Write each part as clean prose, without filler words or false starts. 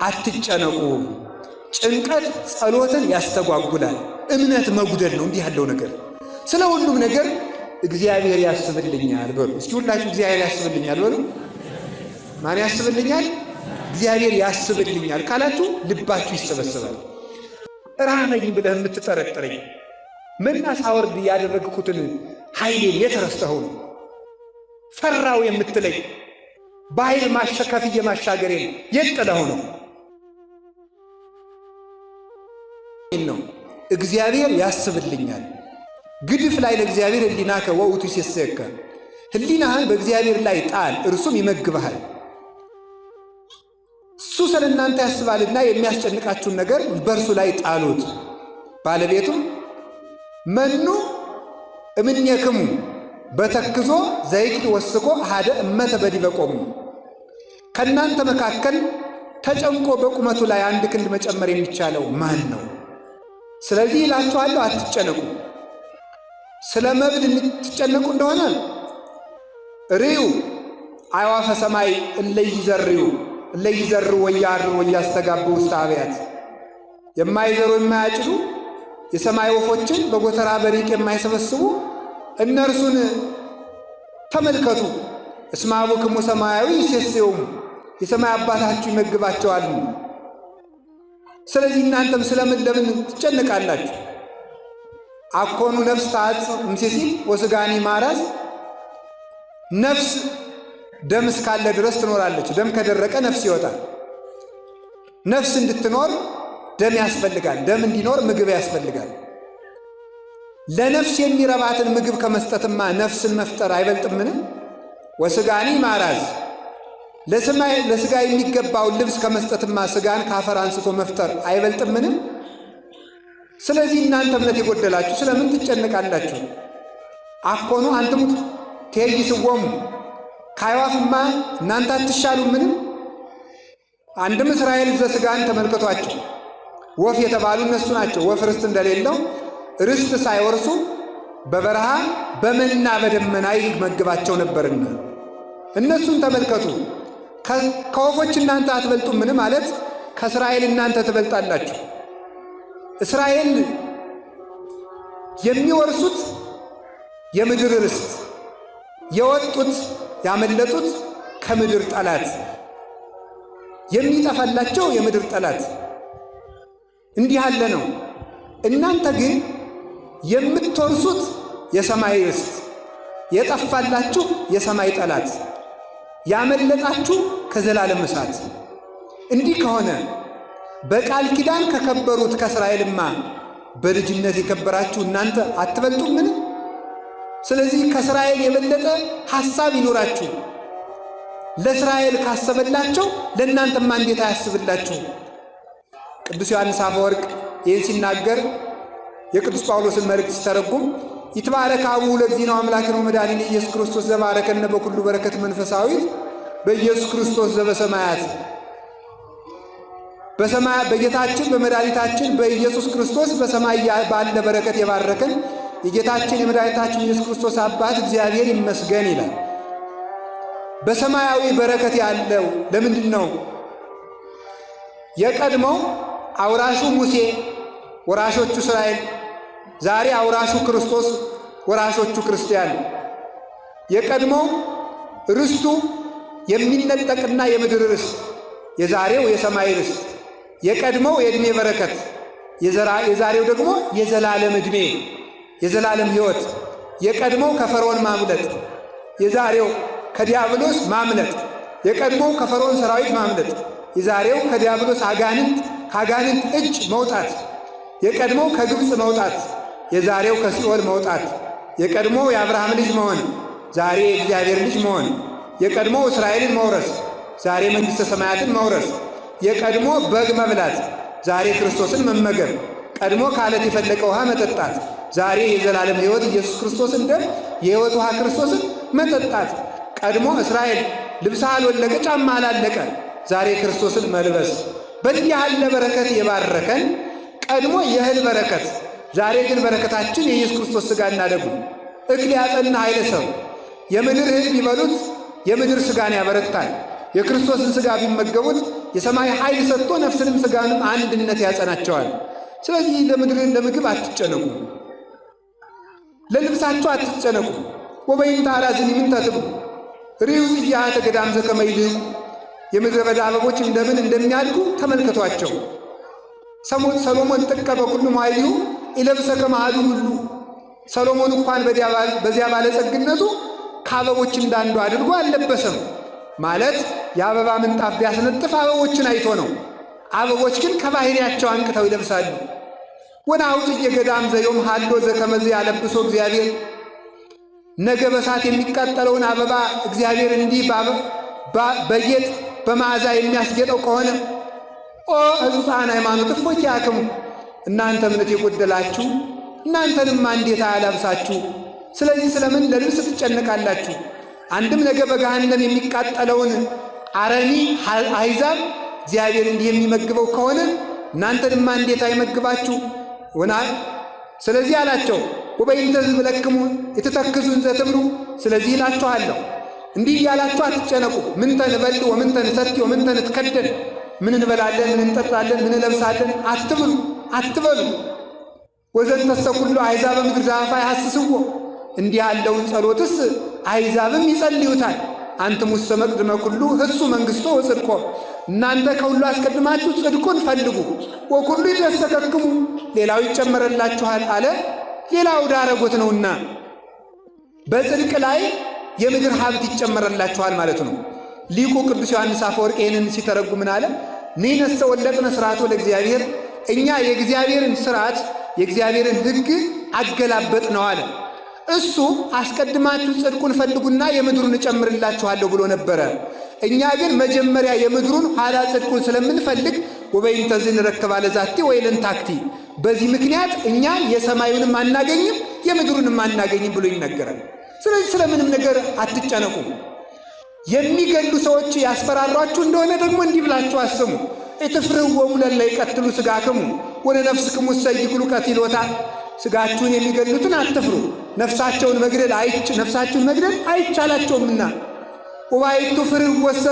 አትጨነቁ። ጭንቀት ጸሎትን ያስተጓጉላል፣ እምነት መጉደል ነው እንዲህ ያለው ነገር። ስለ ሁሉም ነገር እግዚአብሔር ያስብልኛል በሉ። እስኪ ሁላችሁ እግዚአብሔር ያስብልኛል በሉ። ማን ያስብልኛል? እግዚአብሔር ያስብልኛል ካላችሁ ልባችሁ ይሰበሰባል። ራበኝ ብለህ የምትጠረጥረኝ መና ሳወርድ ያደረግኩትን ኃይሌን የተረስተኸው ነው። ፈራው የምትለኝ በኃይል ከፍዬ ማሻገሬን የጥለኸው ነው። እግዚአብሔር ያስብልኛል። ግድፍ ላይ ለእግዚአብሔር ህሊናከ ወውቱ ሲሰከ ህሊናህን በእግዚአብሔር ላይ ጣል፣ እርሱም ይመግብሃል። እሱ ስለ እናንተ ያስባልና የሚያስጨንቃችሁን ነገር በእርሱ ላይ ጣሉት። ባለቤቱም መኑ እምኔክሙ በተክዞ ዘይክል ወስኮ አሐደ እመተ በዲበ ቆሙ። ከእናንተ መካከል ተጨንቆ በቁመቱ ላይ አንድ ክንድ መጨመር የሚቻለው ማን ነው? ስለዚህ ይላችኋለሁ አትጨነቁ። ስለ መብል የምትጨነቁ እንደሆነ ርዩ አዕዋፈ ሰማይ እለይዘሩ ወያርሩ ወያስተጋቡ ውስተ አብያት። የማይዘሩ የማያጭዱ የሰማይ ወፎችን በጎተራ በሪቅ የማይሰበስቡ እነርሱን ተመልከቱ። እስመ አቡክሙ ሰማያዊ ይሴስዮሙ የሰማይ አባታችሁ ይመግባቸዋል። ስለዚህ እናንተም ስለምን ለምን ትጨነቃላችሁ? አኮኑ ነፍስ ታጽእ እምሴሲል ወሥጋኒ ማራዝ። ነፍስ ደም እስካለ ድረስ ትኖራለች። ደም ከደረቀ ነፍስ ይወጣል። ነፍስ እንድትኖር ደም ያስፈልጋል። ደም እንዲኖር ምግብ ያስፈልጋል። ለነፍስ የሚረባትን ምግብ ከመስጠትማ ነፍስን መፍጠር አይበልጥምን? ወሥጋኒ ማራዝ ለሥጋ የሚገባውን ልብስ ከመስጠትማ ሥጋን ካፈር አንስቶ መፍጠር አይበልጥምን? ስለዚህ እናንተ እምነት የጎደላችሁ ስለምን ትጨነቃላችሁ? አኮኑ አንትሙ ትዔይስዎሙ ከአዕዋፍማ እናንተ አትሻሉምን? አንድም እስራኤል ዘሥጋን ተመልከቷቸው። ወፍ የተባሉ እነሱ ናቸው። ወፍ ርስት እንደሌለው ርስት ሳይወርሱ በበረሃ በመና በደመና ይመግባቸው ነበርና እነሱን ተመልከቱ። ከወፎች እናንተ አትበልጡምን? ማለት ከእስራኤል እናንተ ትበልጣላችሁ። እስራኤል የሚወርሱት የምድር ርስት፣ የወጡት ያመለጡት ከምድር ጠላት፣ የሚጠፋላቸው የምድር ጠላት እንዲህ ያለ ነው። እናንተ ግን የምትወርሱት የሰማይ ርስት፣ የጠፋላችሁ የሰማይ ጠላት፣ ያመለጣችሁ ከዘላለም እሳት። እንዲህ ከሆነ በቃል ኪዳን ከከበሩት ከእስራኤልማ በልጅነት የከበራችሁ እናንተ አትበልጡምን? ስለዚህ ከእስራኤል የበለጠ ሐሳብ ይኖራችሁ። ለእስራኤል ካሰበላቸው ለእናንተማ እንዴት አያስብላችሁ? ቅዱስ ዮሐንስ አፈወርቅ ይህን ሲናገር የቅዱስ ጳውሎስን መልእክት ሲተረጉም ይትባረክ አቡሁ ለእግዚእነ አምላክነ ወመድኃኒነ ኢየሱስ ክርስቶስ ዘባረከነ በኩሉ በረከት መንፈሳዊት በኢየሱስ ክርስቶስ ዘበሰማያት። በሰማይ በጌታችን በመድኃኒታችን በኢየሱስ ክርስቶስ በሰማይ ባለ በረከት የባረከን የጌታችን የመድኃኒታችን ኢየሱስ ክርስቶስ አባት እግዚአብሔር ይመስገን ይላል። በሰማያዊ በረከት ያለው ለምንድን ነው? የቀድሞው አውራሹ ሙሴ ወራሾቹ እስራኤል፣ ዛሬ አውራሹ ክርስቶስ ወራሾቹ ክርስቲያን። የቀድሞው ርስቱ የሚነጠቅና የምድር ርስት፣ የዛሬው የሰማይ ርስት። የቀድሞው የዕድሜ በረከት፣ የዛሬው ደግሞ የዘላለም ዕድሜ የዘላለም ሕይወት። የቀድሞው ከፈርዖን ማምለጥ፣ የዛሬው ከዲያብሎስ ማምለጥ። የቀድሞው ከፈርዖን ሰራዊት ማምለጥ፣ የዛሬው ከዲያብሎስ ከአጋንንት እጅ መውጣት። የቀድሞው ከግብፅ መውጣት፣ የዛሬው ከሲኦል መውጣት። የቀድሞው የአብርሃም ልጅ መሆን፣ ዛሬ የእግዚአብሔር ልጅ መሆን። የቀድሞው እስራኤልን መውረስ፣ ዛሬ መንግሥተ ሰማያትን መውረስ። የቀድሞ በግ መብላት፣ ዛሬ ክርስቶስን መመገብ። ቀድሞ ከዓለት የፈለቀ ውሃ መጠጣት፣ ዛሬ የዘላለም ሕይወት ኢየሱስ ክርስቶስን ደም የሕይወት ውሃ ክርስቶስን መጠጣት። ቀድሞ እስራኤል ልብስ አልወለቀ ጫማ አላለቀ፣ ዛሬ ክርስቶስን መልበስ። በእንዲህ ያለ በረከት የባረከን ቀድሞ የእህል በረከት፣ ዛሬ ግን በረከታችን የኢየሱስ ክርስቶስ ሥጋና ደሙ። እክል ያጸና ኃይለ ሰብ የምድር እህል ቢበሉት የምድር ሥጋን ያበረታል። የክርስቶስን ሥጋ ቢመገቡት የሰማይ ኃይል ሰጥቶ ነፍስንም ሥጋንም አንድነት ያጸናቸዋል። ስለዚህ ለምግብ አትጨነቁ፣ ለልብሳችሁ አትጨነቁ። ወበይንተ አራዝኒ ምንተ ትብሉ ርዩ ጽጌሃተ ገዳም ዘከመ ይልህቁ። የምድረ በዳ አበቦች እንደምን እንደሚያድጉ ተመልከቷቸው። ሰሎሞን ጥቀ በኩሉ መኃይሊሁ ኢለብሰ ከመ አሐዱ ሁሉ። ሰሎሞን እንኳን በዚያ ባለጸግነቱ ከአበቦች እንዳንዱ አድርጎ አልለበሰም። ማለት የአበባ ምንጣፍ ቢያስነጥፍ አበቦችን አይቶ ነው። አበቦች ግን ከባህሪያቸው አንቅተው ይለብሳሉ። ወናሁ ጽጌ ገዳም ዘዮም ሃሎ ዘከመ ያለብሶ እግዚአብሔር። ነገ በሳት የሚቃጠለውን አበባ እግዚአብሔር እንዲህ በጌጥ በመዓዛ የሚያስጌጠው ከሆነ ኦ ሕጹፃን ሃይማኖት እፎኪያክሙ፣ እናንተ እምነት የጎደላችሁ እናንተንማ እንዴት አያላብሳችሁ? ስለዚህ ስለምን ለልብስ ትጨነቃላችሁ? አንድም ነገ በገሃነም የሚቃጠለውን አረሚ አሕዛብ እግዚአብሔር እንዲህ የሚመግበው ከሆነ እናንተንማ እንዴት አይመግባችሁ? ስለዚህ አላቸው ወበይንተ ዝብለክሙ የተተክዙን ዘትብሉ። ስለዚህ እላችኋለሁ እንዲህ እያላችሁ አትጨነቁ። ምንተ ንበልዕ ወምንተ ንሰቲ ወምንተ ንትከደን፣ ምን እንበላለን፣ ምን እንጠጣለን፣ ምን እንለብሳለን አትበሉ። ወዘንተሰ ኩሉ አሕዛበ ምድር ዘአፋ ያሐስስዎ፣ እንዲህ ያለውን ጸሎትስ አሕዛብም ይጸልዩታል። አንትሙሰ መቅድመ ኩሉ ህሱ መንግሥቶ ወጽድቆ፣ እናንተ ከሁሉ አስቀድማችሁ ጽድቁን ፈልጉ። ወኩሉ ይትረሰከክሙ፣ ሌላው ይጨመረላችኋል አለ። ሌላው ዳረጎት ነውና በጽድቅ ላይ የምድር ሀብት ይጨመረላችኋል ማለት ነው። ሊቁ ቅዱስ ዮሐንስ አፈወርቅ ይህንን ሲተረጉም ምን አለ? ንሕነሰ ወለጥነ ሥርዓቶ ለእግዚአብሔር፣ እኛ የእግዚአብሔርን ሥርዓት የእግዚአብሔርን ሕግ አገላበጥ ነው አለ። እሱ አስቀድማችሁ ጽድቁን ፈልጉና የምድሩን እጨምርላችኋለሁ ብሎ ነበረ። እኛ ግን መጀመሪያ የምድሩን ኋላ ጽድቁን ስለምንፈልግ ወበይንተ ዝንረክብ ለዛቲ ወይልን ታክቲ፣ በዚህ ምክንያት እኛ የሰማዩንም አናገኝም የምድሩንም አናገኝም ብሎ ይነገራል። ስለዚህ ስለምንም ነገር አትጨነቁ። የሚገሉ ሰዎች ያስፈራሯችሁ እንደሆነ ደግሞ እንዲህ ብላችሁ አስሙ። ኢትፍርህዎሙ ለእለ ይቀትሉ ሥጋክሙ ወለነፍስክሙ እሰይክሉ ቀቲሎታ። ሥጋችሁን የሚገሉትን አትፍሩ፣ ነፍሳችሁን መግደል አይቻላቸውምና። ወባሕቱ ፍርህዎሰ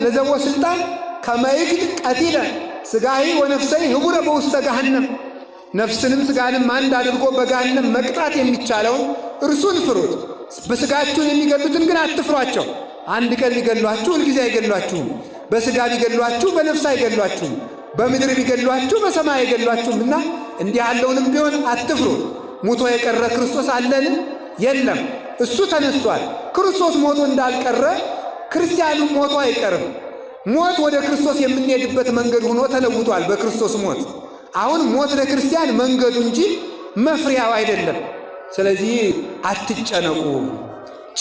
ለዘቦ ሥልጣን ከመ ይግል ቀቲለ ሥጋሂ ወነፍሰሂ ህቡረ በውስተ ገሃነም። ነፍስንም ሥጋንም አንድ አድርጎ በገሃነም መቅጣት የሚቻለውን እርሱን ፍሩት። በሥጋችሁን የሚገሉትን ግን አትፍሯቸው። አንድ ቀን ቢገሏችሁ ሁልጊዜ አይገሏችሁም። በሥጋ ቢገሏችሁ በነፍስ አይገሏችሁም። በምድር ቢገሏችሁ በሰማይ አይገሏችሁምና እንዲህ ያለውንም ቢሆን አትፍሩ። ሙቶ የቀረ ክርስቶስ አለን? የለም፣ እሱ ተነስቷል። ክርስቶስ ሞቶ እንዳልቀረ ክርስቲያኑ ሞቶ አይቀርም። ሞት ወደ ክርስቶስ የምንሄድበት መንገድ ሆኖ ተለውጧል በክርስቶስ ሞት። አሁን ሞት ለክርስቲያን መንገዱ እንጂ መፍሪያው አይደለም። ስለዚህ አትጨነቁ።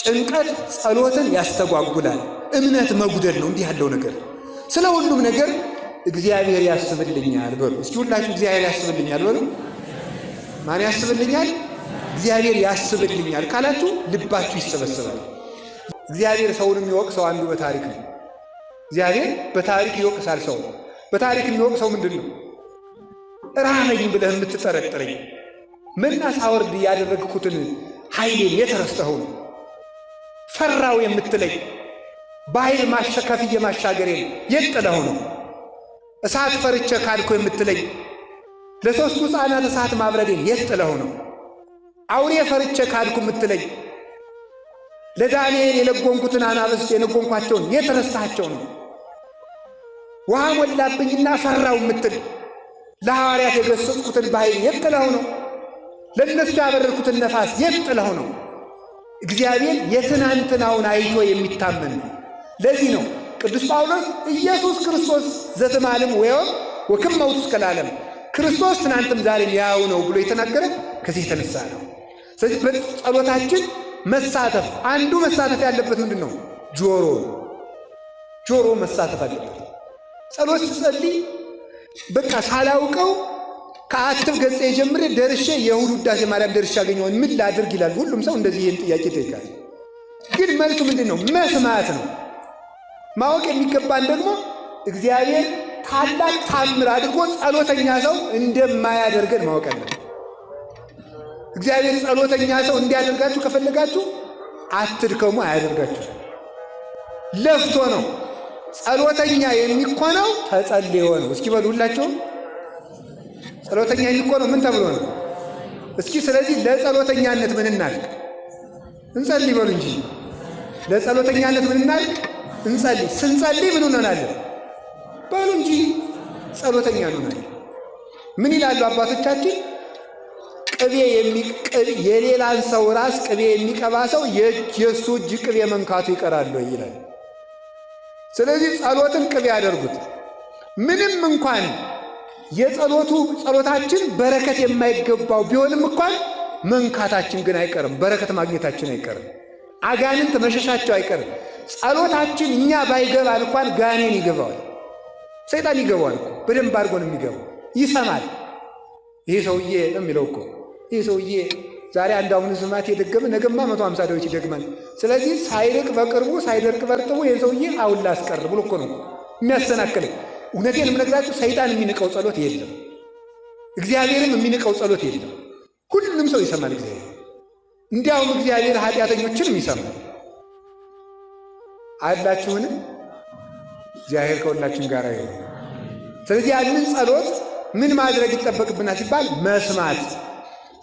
ጭንቀት ጸሎትን ያስተጓጉላል፣ እምነት መጉደል ነው። እንዲህ ያለው ነገር ስለ ሁሉም ነገር እግዚአብሔር ያስብልኛል በሉ። እስኪ ሁላችሁ እግዚአብሔር ያስብልኛል በሉ። ማን ያስብልኛል? እግዚአብሔር ያስብልኛል ካላችሁ ልባችሁ ይሰበሰባል። እግዚአብሔር ሰውን የሚወቅሰው አንዱ በታሪክ ነው። እግዚአብሔር በታሪክ ይወቅሳል ሰው። በታሪክ የሚወቅሰው ምንድን ነው? ራበኝ ብለህ የምትጠረጥረኝ መና ሳወርድ ያደረግኩትን ኃይሌን የተረስተኸው ነው። ፈራው የምትለኝ በኃይል ከፍዬ ማሻገሬን የጥለኸው ነው። እሳት ፈርቼ ካድኮ የምትለኝ ለሦስቱ ሕፃናት እሳት ማብረዴን የጥለኸው ነው። አውሬ ፈርቼ ካድኩ የምትለኝ ለዳንኤል የለጎንኩትን አናብስት የለጎንኳቸውን የተረስተሃቸው ነው። ውሃ ሞላብኝና ፈራው የምትል ለሐዋርያት የገሰጽኩትን በኃይል የጥለኸው ነው። ለእነሱ ያበረርኩትን ነፋስ የጥለኸው ነው። እግዚአብሔር የትናንትናውን አይቶ የሚታመን ነው። ለዚህ ነው ቅዱስ ጳውሎስ ኢየሱስ ክርስቶስ ዘትማልም ወዮም ወክመ ውእቱ እስከ ለዓለም፣ ክርስቶስ ትናንትም ዛሬም ያው ነው ብሎ የተናገረ ከዚህ የተነሳ ነው። ስለዚህ በጸሎታችን መሳተፍ አንዱ መሳተፍ ያለበት ምንድን ነው? ጆሮ መሳተፍ አለበት። ጸሎት ስጸልይ በቃ ሳላውቀው ከአትብ ገጽ የጀምሬ ደርሼ የእሑድ ውዳሴ ማርያም ደርሼ ያገኘውን ምን ላድርግ ይላል። ሁሉም ሰው እንደዚህ ይህን ጥያቄ ይጠይቃል። ግን መልሱ ምንድን ነው? መስማት ነው። ማወቅ የሚገባን ደግሞ እግዚአብሔር ታላቅ ታምር አድርጎ ጸሎተኛ ሰው እንደማያደርገን ማወቅ አለብን። እግዚአብሔር ጸሎተኛ ሰው እንዲያደርጋችሁ ከፈለጋችሁ አትድከሙ፣ አያደርጋችሁ። ለፍቶ ነው ጸሎተኛ የሚኮነው ተጸልዮ ነው። እስኪ በሉ ሁላችሁ ጸሎተኛ የሚኮነው ምን ተብሎ ነው? እስኪ ስለዚህ ለጸሎተኛነት ምን እናድርግ? እንጸልይ በሉ እንጂ ለጸሎተኛነት ምን እናድርግ? እንጸልይ። ስንጸልይ ምን እንሆናለን? በሉ እንጂ ጸሎተኛ እንሆናለን። ምን ይላሉ አባቶቻችን? የሌላን ሰው ራስ ቅቤ የሚቀባ ሰው የእሱ እጅ ቅቤ መንካቱ ይቀራል ይላል። ስለዚህ ጸሎትን ቅቤ ያደርጉት። ምንም እንኳን ጸሎታችን በረከት የማይገባው ቢሆንም እንኳን መንካታችን ግን አይቀርም። በረከት ማግኘታችን አይቀርም። አጋንንት መሸሻቸው አይቀርም። ጸሎታችን እኛ ባይገባን እንኳን ጋኔን ይገባዋል፣ ሰይጣን ይገባዋል እኮ በደንብ አድርጎ ነው የሚገባው። ይሰማል። ይሄ ሰውዬ ነው የሚለው እኮ ይህ ሰውዬ ዛሬ አንድ አሁን ስማት የደገመ ነገማ 150 ዳዊት ይደግማል። ስለዚህ ሳይርቅ በቅርቡ ሳይደርቅ በርጥቡ ይህን ሰውዬ አሁን ላስቀር ብሎ እኮ ነው የሚያሰናክለኝ። እውነቴን የምነግራችሁ ሰይጣን የሚንቀው ጸሎት የለም፣ እግዚአብሔርም የሚንቀው ጸሎት የለም። ሁሉንም ሰው ይሰማል እግዚአብሔር። እንዲያውም እግዚአብሔር ኃጢአተኞችንም ይሰማል። አላችሁን? እግዚአብሔር ከሁላችን ጋር ይሁን። ስለዚህ ያንን ጸሎት ምን ማድረግ ይጠበቅብናል ሲባል መስማት።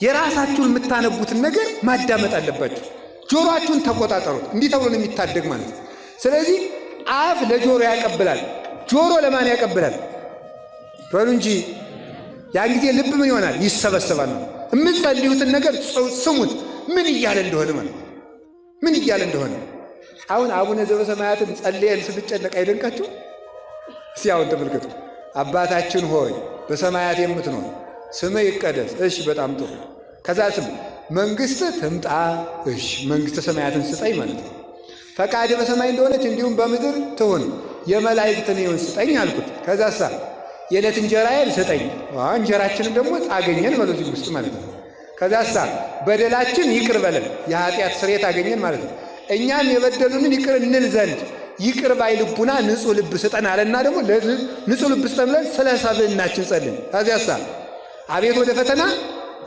የራሳችሁን የምታነቡትን ነገር ማዳመጥ አለባችሁ። ጆሮአችሁን ተቆጣጠሩት። እንዲህ ተብሎ ነው የሚታደግ ማለት ነው። ስለዚህ አፍ ለጆሮ ያቀብላል። ጆሮ ለማን ያቀብላል? በሉ እንጂ። ያን ጊዜ ልብ ምን ይሆናል? ይሰበሰባል። የምትጸልዩትን ነገር ስሙት፣ ምን እያለ እንደሆነ ማለት ነው። ምን እያለ እንደሆነ አሁን አቡነ ዘበሰማያትን ጸልየን ስንጨነቅ አይደንቃችሁ? እስቲ አሁን ተመልከቱ። አባታችን ሆይ በሰማያት የምትኖር ስምህ ይቀደስ። እሺ፣ በጣም ጥሩ። ከዛ ስም መንግሥትህ ትምጣ። እሺ፣ መንግሥተ ሰማያትን ስጠኝ ማለት ነው። ፈቃድህ በሰማይ እንደሆነች እንዲሁም በምድር ትሁን። የመላእክትን ይሁን ስጠኝ አልኩት። ከዛሳ የዕለት እንጀራዬን ስጠኝ። እንጀራችንን ደግሞ አገኘን በዚህ ውስጥ ማለት ነው። ከዛሳ በደላችን ይቅር በለን፣ የኃጢአት ስርየት አገኘን ማለት ነው። እኛም የበደሉንን ይቅር እንል ዘንድ ይቅር ባይ ልቡና ንጹሕ ልብ ስጠን አለና ደግሞ ንጹሕ ልብ ስጠን ብለን ስለ ሰብዕናችን ጸልን። ከዚያሳ አቤት ወደ ፈተና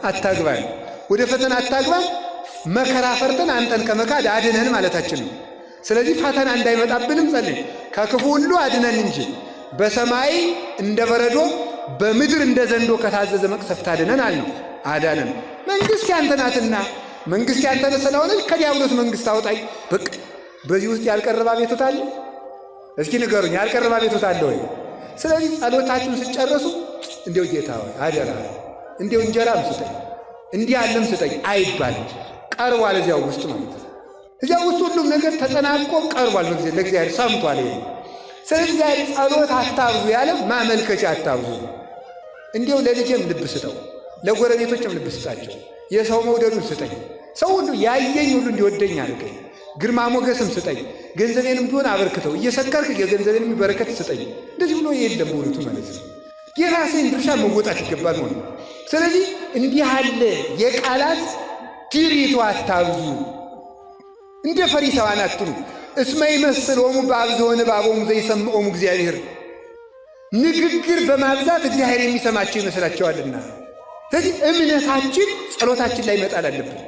አታግባን፣ ወደ ፈተና አታግባን፣ መከራ ፈርተን አንተን ከመካድ አድነን ማለታችን ነው። ስለዚህ ፈተና እንዳይመጣብንም ጸልን። ከክፉ ሁሉ አድነን እንጂ በሰማይ እንደ በረዶ በምድር እንደ ዘንዶ ከታዘዘ መቅሰፍት አድነን አልነው። አዳነን። መንግሥት ያንተ ናትና መንግሥት ያንተ ስለሆነች ከዲያብሎስ መንግሥት አውጣኝ። በቃ በዚህ ውስጥ ያልቀረበ አቤቱታ አለ? እስኪ ንገሩኝ፣ ያልቀረበ አቤቱታ አለ ወይ? ስለዚህ ጸሎታችሁን ስጨርሱ እንዲው ጌታ ሆይ አደራ እንዲው እንጀራም ስጠኝ እንዲህ ያለም ስጠኝ አይባልም። ቀርቧል እዚያው ውስጥ ማለት ነው። እዚያው ውስጥ ሁሉም ነገር ተጠናቆ ቀርቧል። ለእግዚአብሔር ሰምቷል። ይሄ ስለዚህ ጸሎት አታብዙ ያለ ማመልከቻ አታብዙ። እንዲው ለልጄም ልብ ስጠው፣ ለጎረቤቶችም ልብ ስጣቸው፣ የሰው መውደዱን ስጠኝ፣ ሰው ሁሉ ያየኝ ሁሉ እንዲወደኝ አድርገኝ፣ ግርማ ሞገስም ስጠኝ፣ ገንዘቤንም ቢሆን አበርክተው፣ እየሰከርክ የገንዘቤንም በረከት ስጠኝ። እንደዚህ ብሎ የለም በእውነቱ ማለት ነው። የራሴን ድርሻ መወጣት ይገባል ማለት ነው። ስለዚህ እንዲህ ያለ የቃላት ድሪቶ አታብዙ። እንደ ፈሪሳውያን አትኑ። እስመ ይመስሎሙ በአብዝሖነ እባቦሙ ዘይሰምዖሙ እግዚአብሔር። ንግግር በማብዛት እግዚአብሔር የሚሰማቸው ይመስላቸዋልና። ስለዚህ እምነታችን ጸሎታችን ላይ መጣል አለብን።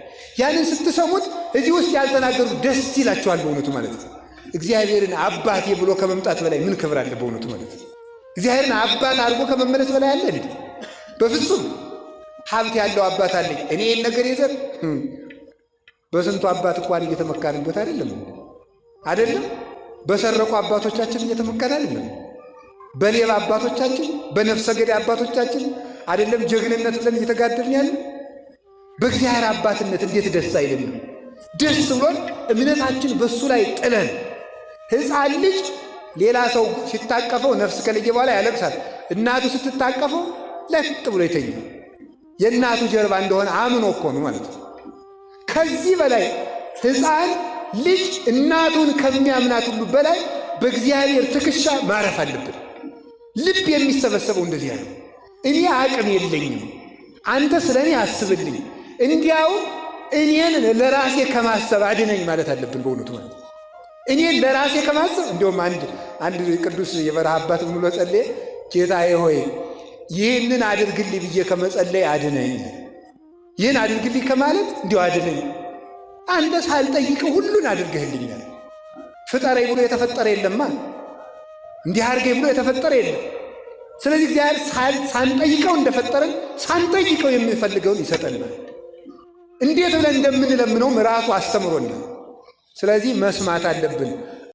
ያንን ስትሰሙት እዚህ ውስጥ ያልተናገሩ ደስ ይላቸዋል በእውነቱ ማለት ነው። እግዚአብሔርን አባቴ ብሎ ከመምጣት በላይ ምን ክብር አለ በእውነቱ ማለት ነው። እግዚአብሔርን አባት አድርጎ ከመመለስ በላይ አለ እንዴ? በፍጹም። ሀብት ያለው አባት አለኝ እኔ ይህን ነገር ይዘር በስንቱ አባት እንኳን እየተመካንበት አይደለም አይደለም? በሰረቁ አባቶቻችን እየተመካን አይደለም? በሌባ አባቶቻችን፣ በነፍሰ ገዳይ አባቶቻችን አይደለም ጀግንነት ብለን እየተጋደልን ያለ? በእግዚአብሔር አባትነት እንዴት ደስ አይልም? ደስ ብሎን እምነታችን በሱ ላይ ጥለን። ሕፃን ልጅ ሌላ ሰው ሲታቀፈው ነፍስ ከለየ በኋላ ያለቅሳል። እናቱ ስትታቀፈው ለጥ ብሎ ይተኛል። የእናቱ ጀርባ እንደሆነ አምኖ እኮ ነው ማለት ነው። ከዚህ በላይ ሕፃን ልጅ እናቱን ከሚያምናት ሁሉ በላይ በእግዚአብሔር ትከሻ ማረፍ አለብን። ልብ የሚሰበሰበው እንደዚህ ያለው እኔ አቅም የለኝም፣ አንተ ስለ እኔ አስብልኝ፣ እንዲያው እኔን ለራሴ ከማሰብ አድነኝ ማለት አለብን በእውነቱ ማለት ነው። እኔን ለራሴ ከማሰብ እንዲሁም አንድ ቅዱስ የበረሃ አባት ብሎ ጸለየ፣ ጌታዬ ሆይ ይህንን አድርግልኝ ብዬ ከመጸለይ አድነኝ፣ ይህን አድርግልኝ ከማለት እንዲሁ አድነኝ። አንተ ሳልጠይቅ ሁሉን አድርገህልኛል። ፍጠረኝ ብሎ የተፈጠረ የለማ። እንዲህ አድርገኝ ብሎ የተፈጠረ የለም። ስለዚህ እግዚአብሔር ሳንጠይቀው እንደፈጠረን ሳንጠይቀው የምንፈልገውን ይሰጠናል። እንዴት ብለን እንደምንለምነውም ራሱ አስተምሮናል። ስለዚህ መስማት አለብን።